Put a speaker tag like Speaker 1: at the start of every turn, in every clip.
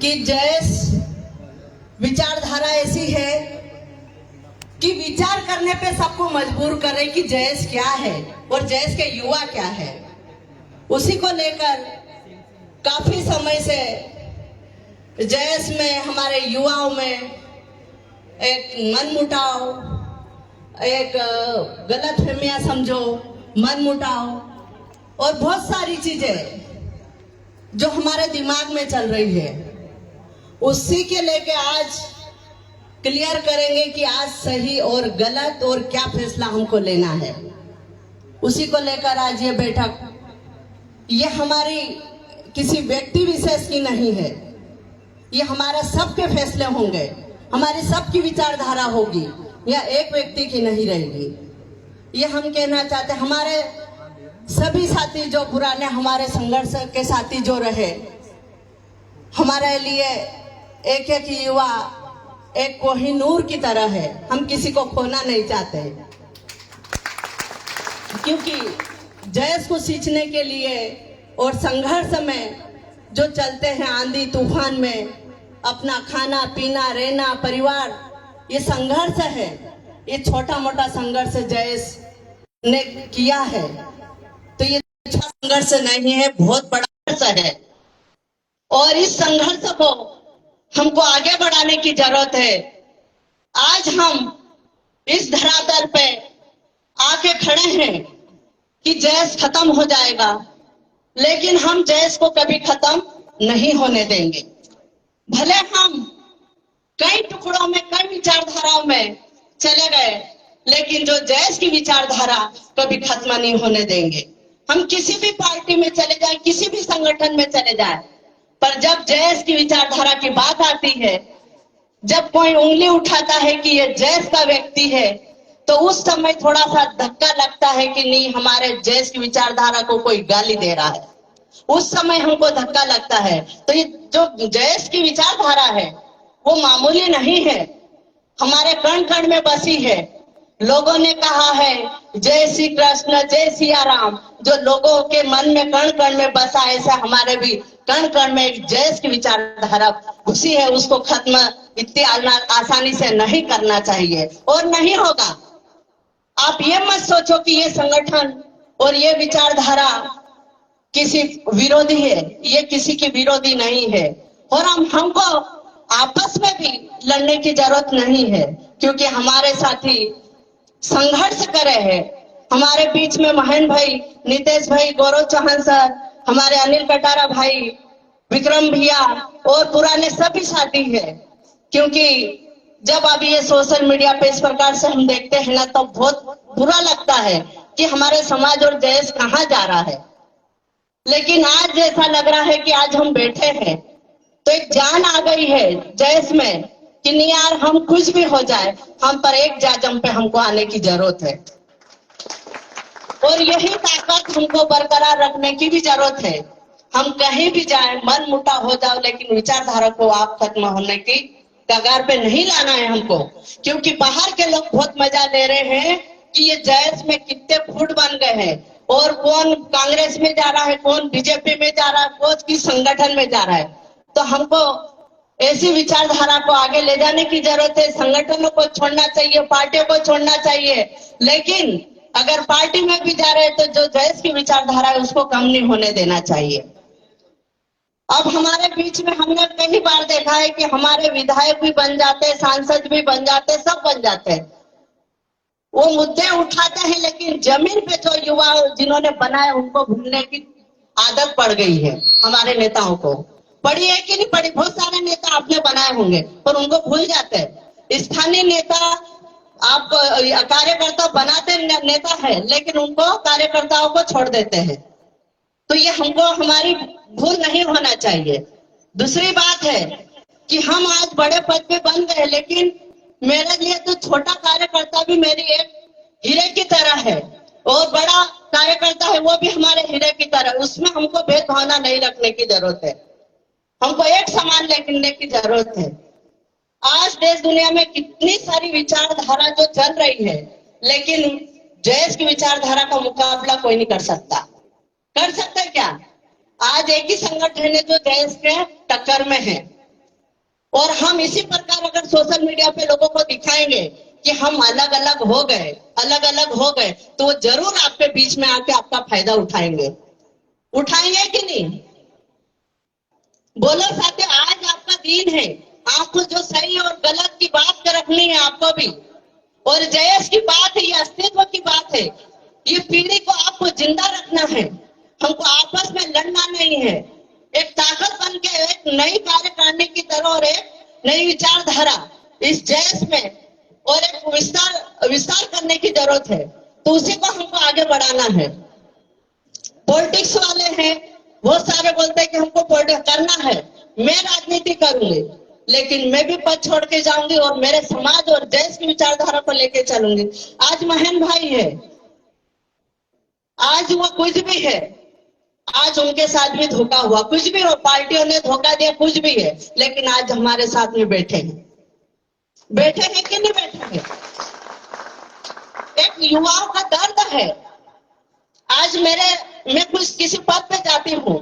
Speaker 1: कि जैस विचारधारा ऐसी है कि विचार करने पे सबको मजबूर करे कि जैस क्या है और जैस के युवा क्या है। उसी को लेकर काफी समय से जैस में हमारे युवाओं में एक मनमुटाव, एक गलतफहमियां समझो, मनमुटाव और बहुत सारी चीजें जो हमारे दिमाग में चल रही है, उसी के लेके आज क्लियर करेंगे कि आज सही और गलत और क्या फैसला हमको लेना है। उसी को लेकर आज ये बैठक, ये हमारी किसी व्यक्ति विशेष की नहीं है, ये हमारे सबके फैसले होंगे, हमारी सबकी विचारधारा होगी, यह एक व्यक्ति की नहीं रहेगी। ये हम कहना चाहते हैं। हमारे सभी साथी जो पुराने हमारे संघर्ष के साथी जो रहे, हमारे लिए एक एक युवा एक कोहिनूर की तरह है। हम किसी को खोना नहीं चाहते, क्योंकि जैस को सींचने के लिए और संघर्ष में जो चलते हैं आंधी तूफान में, अपना खाना पीना रहना परिवार, ये संघर्ष है। ये छोटा मोटा संघर्ष जैस ने किया है, तो ये अच्छा संघर्ष नहीं है, बहुत बड़ा संघर्ष है। और इस संघर्ष को हमको आगे बढ़ाने की जरूरत है। आज हम इस धरातल पे आके खड़े हैं कि जैस खत्म हो जाएगा, लेकिन हम जैस को कभी खत्म नहीं होने देंगे। भले हम कई टुकड़ों में, कई विचारधाराओं में चले गए, लेकिन जो जैस की विचारधारा कभी खत्म नहीं होने देंगे। हम किसी भी पार्टी में चले जाएं, किसी भी संगठन में चले जाएं, पर जब जैस की विचारधारा की बात आती है, जब कोई उंगली उठाता है कि ये जैस का व्यक्ति है, तो उस समय थोड़ा सा धक्का लगता है कि नहीं, हमारे जैस की विचारधारा को कोई गाली दे रहा है। उस समय हमको धक्का लगता है। तो ये जो जैस की विचारधारा है वो मामूली नहीं है, हमारे कण कण में बसी है। लोगों ने कहा है जय श्री कृष्ण जय सिया राम, जो लोगों के मन में कण कण में बसा, ऐसा हमारे भी कण कण में एक जैस की विचारधारा घुसी है। उसको खत्म इतनी आसानी से नहीं करना चाहिए और नहीं होगा। आप ये मत सोचो कि ये संगठन और ये विचारधारा किसी विरोधी है, ये किसी की विरोधी नहीं है। और हमको आपस में भी लड़ने की जरूरत नहीं है, क्योंकि हमारे साथी संघर्ष करे हैं। हमारे बीच में महेंद्र भाई, नितेश भाई, गौरव चौहान सर, हमारे अनिल कटारा भाई, विक्रम भैया और पुराने सभी साथी है। क्योंकि जब अभी ये सोशल मीडिया पे इस प्रकार से हम देखते हैं ना, तो बहुत बुरा लगता है कि हमारे समाज और देश कहाँ जा रहा है। लेकिन आज ऐसा लग रहा है कि आज हम बैठे हैं तो एक जान आ गई है जैस में कि नहीं यार, हम कुछ भी हो जाए, हम पर एक जाजम पे हमको आने की जरूरत है। और यही ताकत हमको बरकरार रखने की भी जरूरत है। हम कहीं भी जाए, मन मुटा हो जाओ, लेकिन विचारधारा को आप खत्म होने की कगार पे नहीं लाना है हमको। क्योंकि बाहर के लोग बहुत मजा ले रहे हैं कि ये जैस में कितने फुट बन गए हैं, और कौन कांग्रेस में जा रहा है, कौन बीजेपी में जा रहा है, कौन किस संगठन में जा रहा है। तो हमको ऐसी विचारधारा को आगे ले जाने की जरूरत है। संगठनों को छोड़ना चाहिए, पार्टियों को छोड़ना चाहिए, लेकिन अगर पार्टी में भी जा रहे हैं तो जो जैस की विचारधारा है उसको कम नहीं होने देना चाहिए। अब हमारे बीच में हमने कई बार देखा है कि हमारे विधायक भी बन जाते, सांसद भी बन जाते, सब बन जाते हैं। वो मुद्दे उठाते हैं, लेकिन जमीन पे जो युवा जिन्होंने बनाए उनको भूलने की आदत पड़ गई है। हमारे नेताओं को पड़ी है कि नहीं पड़ी? बहुत सारे नेता आपने बनाए होंगे पर उनको भूल जाते हैं। स्थानीय नेता आपको कार्यकर्ता बनाते नेता है, लेकिन उनको कार्यकर्ताओं को छोड़ देते हैं। तो ये हमको हमारी भूल नहीं होना चाहिए। दूसरी बात है कि हम आज बड़े पद पे बन गए, लेकिन मेरे लिए तो छोटा कार्यकर्ता भी मेरी एक हीरे की तरह है, और बड़ा कार्यकर्ता है वो भी हमारे हीरे की तरह। उसमें हमको भेदभावना नहीं रखने की जरूरत है, हमको एक समान लेने की जरूरत है। आज देश दुनिया में कितनी सारी विचारधारा जो चल रही है, लेकिन जैस की विचारधारा का मुकाबला कोई नहीं कर सकता। कर सकता है क्या? आज एक ही संगठन है जो देश के टक्कर में है, और हम इसी प्रकार अगर सोशल मीडिया पे लोगों को दिखाएंगे कि हम अलग अलग हो गए, तो वो जरूर आपके बीच में आके आपका फायदा उठाएंगे कि नहीं? बोलो साथियों, आज आपका दिन है, आपको जो सही और गलत की बात कर रखनी है आपको भी। और जयेश की बात है, ये अस्तित्व की बात है, ये पीढ़ी को आपको जिंदा रखना है, हमको आपस में लड़ना नहीं है। एक ताकत बन के एक नई कार्यकारिणी की तरह और एक नई विचारधारा इस जयेश में और एक विस्तार करने की जरूरत है, तो उसी को हमको आगे बढ़ाना है। पॉलिटिक्स वाले हैं, बहुत सारे बोलते हैं कि हमको पॉलिटिक्स करना है, मैं राजनीति करूंगी, लेकिन मैं भी पद छोड़ के जाऊंगी और मेरे समाज और देश की विचारधारा को लेके चलूंगी। आज महेन भाई है, आज वो कुछ भी है, आज उनके साथ भी धोखा हुआ, कुछ भी हो, पार्टियों ने धोखा दिया, कुछ भी है, लेकिन आज हमारे साथ में बैठे हैं कि नहीं बैठे हैं? एक युवाओं का दर्द है। आज मैं कुछ किसी पद पे जाती हूँ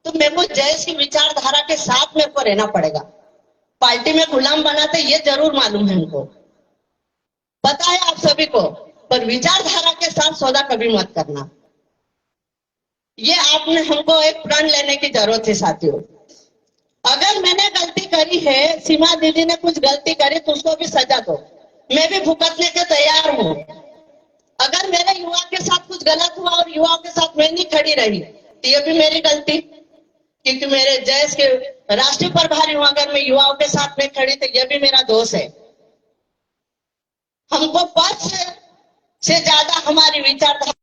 Speaker 1: तो मेरे को जयेश की विचारधारा के साथ मेरे को रहना पड़ेगा। पार्टी में गुलाम बनाते ये जरूर मालूम है हमको, पता है आप सभी को, पर विचारधारा के साथ सौदा कभी मत करना। ये आपने हमको एक प्रण लेने की जरूरत है साथियों। अगर मैंने गलती करी है, सीमा दीदी ने कुछ गलती करी तो उसको भी सजा दो, मैं भी भुगतने के तैयार हूँ। अगर मेरे युवा के साथ कुछ गलत हुआ और युवाओं के साथ मैं नहीं खड़ी रही तो ये भी मेरी गलती, क्योंकि मेरे देश के राष्ट्रीय प्रभारी हूं, अगर मैं युवाओं के साथ में खड़ी तो यह भी मेरा दोष है। हमको पद से ज्यादा हमारी विचारधारा